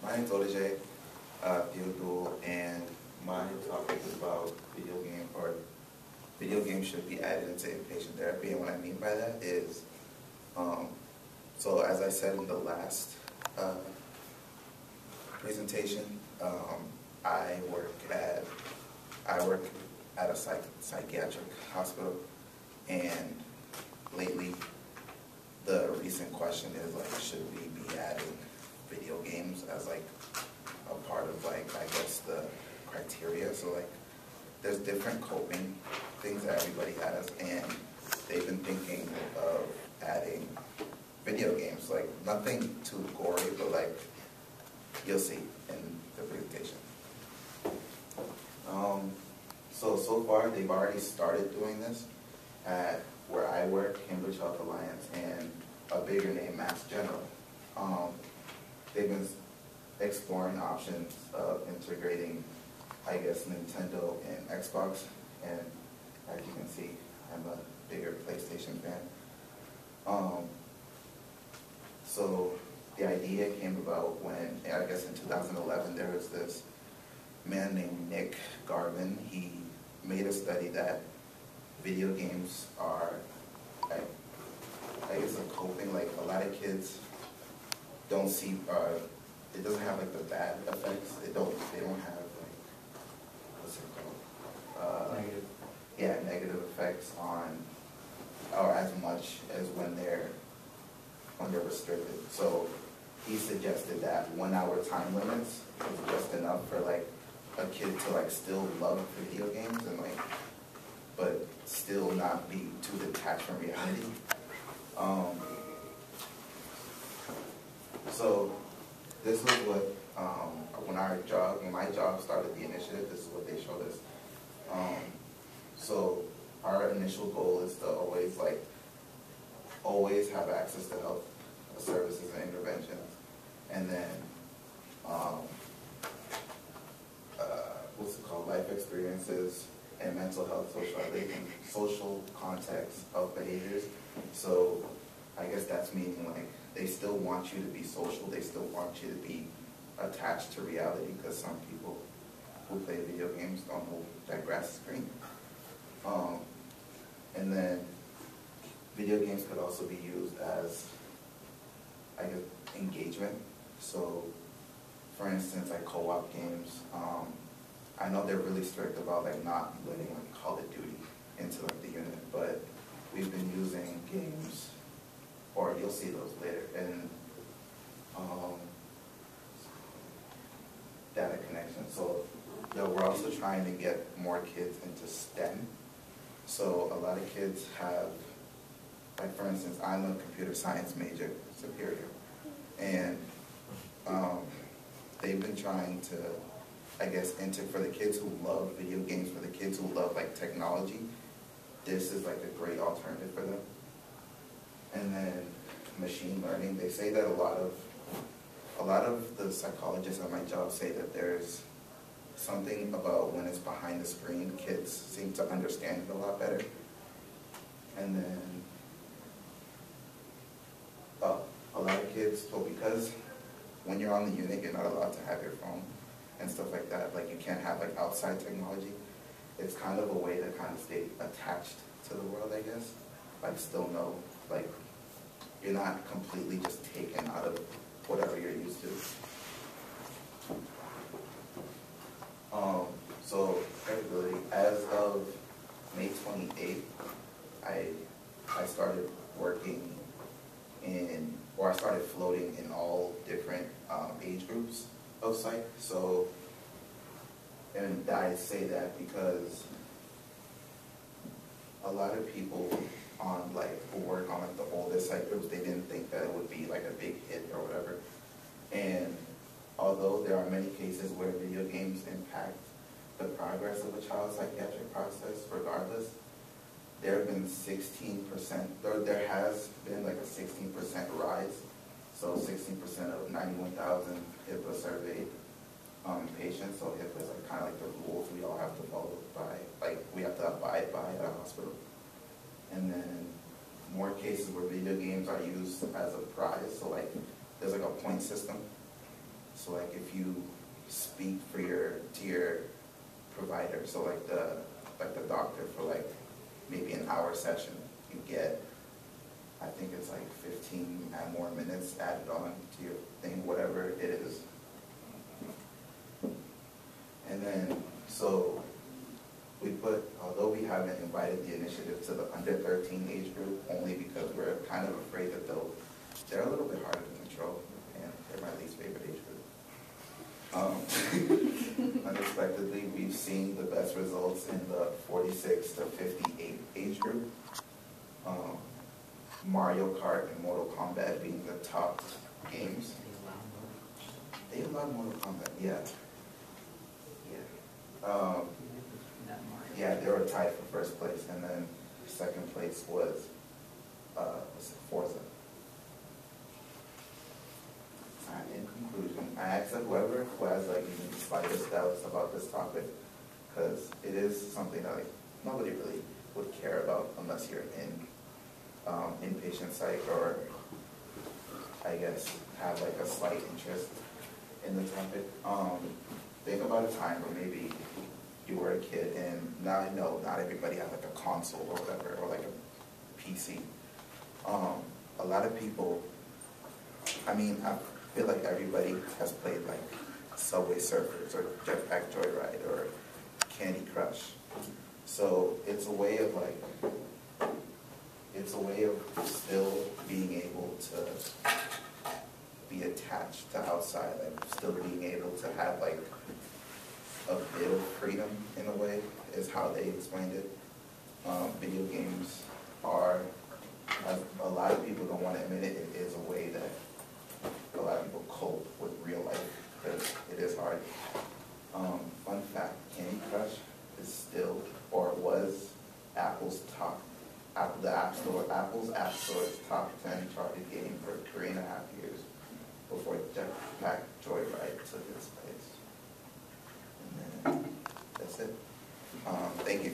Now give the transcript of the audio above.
My name's Odaje Theodore, and my topic is about video games should be added into inpatient therapy. And what I mean by that is, so as I said in the last presentation, I work at a psychiatric hospital, and lately the recent question is like, should we be adding video games as like a part of like, I guess, the criteria? So like, there's different coping things that everybody has, and they've been thinking of adding video games, like nothing too gory, but like you'll see in the presentation. So far they've already started doing this at where I work, Cambridge Health Alliance, and a bigger name, Mass General. They've been exploring options of integrating, I guess, Nintendo and Xbox, and as you can see, I'm a bigger PlayStation fan. So the idea came about when, I guess in 2011, there was this man named Nick Garvin. He made a study that video games are, I guess, a coping, like a lot of kids don't see, it doesn't have like the bad effects. They don't have like, what's it called? Negative. Yeah, negative effects on, or as much as when they're restricted. So he suggested that 1 hour time limits is just enough for like a kid to like still love video games and like, but still not be too detached from reality. So this was what, when my job started the initiative, this is what they showed us. So our initial goal is to always have access to health services and interventions, and then what's it called, life experiences and mental health, social context of behaviors. So I guess that's meaning like they still want you to be social, they still want you to be attached to reality, because some people who play video games don't know that grass is green. And then video games could also be used as, I guess, engagement. So for instance, like co-op games, I know they're really strict about like not letting like Call of Duty into like the unit, but we've been using games, or you'll see those later, and data connection. So we're also trying to get more kids into STEM. So a lot of kids have, like for instance, I'm a computer science major, Superior, and they've been trying to, I guess, for the kids who love video games, for the kids who love like technology, this is like a great alternative for them. And then machine learning, they say that a lot of the psychologists at my job say that there's something about when it's behind the screen, kids seem to understand it a lot better. And then a lot of kids, so because when you're on the unit, you're not allowed to have your phone and stuff like that. Like you can't have like outside technology. It's kind of a way to kind of stay attached to the world, I guess. Like still know, like you're not completely just taken out of whatever you're used to. So credibility, as of May 28th, I started working in, or I started floating in all different age groups of psych. So, and I say that because a lot of people on like who work on like the older psych groups, they didn't think that it would be like a big hit or whatever. And although there are many cases where video games impact the progress of a child's psychiatric process, regardless, there have been 16%, there has been like a 16% rise. So 16% of 91,000 HIPAA surveyed patients. So HIPAA is like kind of like the rules we all have to follow by, like we have to abide by at a hospital. And then more cases where video games are used as a prize. So like there's like a point system. So like if you speak for to your provider, so like the doctor for like maybe an hour session, you get, I think it's like 15 and more minutes added on to your thing, whatever it is. And then, so we put, although we haven't invited the initiative to the under 13 age group, only because we're kind of afraid that they're a little bit harder to control, and they're my least favorite age group. Unexpectedly, we've seen the best results in the 46 to 58 age group. Mario Kart and Mortal Kombat being the top games. They allow Mortal Kombat, yeah. Yeah, they were tied for first place, and then second place was Forza. In conclusion, I asked whoever who has like even the slightest doubts about this topic, because it is something that like nobody really would care about unless you're in inpatient psych, or I guess have like a slight interest in the topic. Think about a time where maybe you were a kid, and now I know not everybody has like a console or whatever, or like a PC. A lot of people, I mean, I feel like everybody has played like Subway Surfers or Jetpack Joyride or Candy Crush. So it's a way of still being able to be attached to outside, like still being able to have like a bit of freedom in a way, is how they explained it. Video games are, as a lot of people don't want to admit it, it is a way that a lot of people cope with real life, because it is hard. Fun fact, Candy Crush is still, or was, Apple's App Store's top 10 charted game for 3.5 years before Jetpack Joyride took its place. And then that's it. Thank you.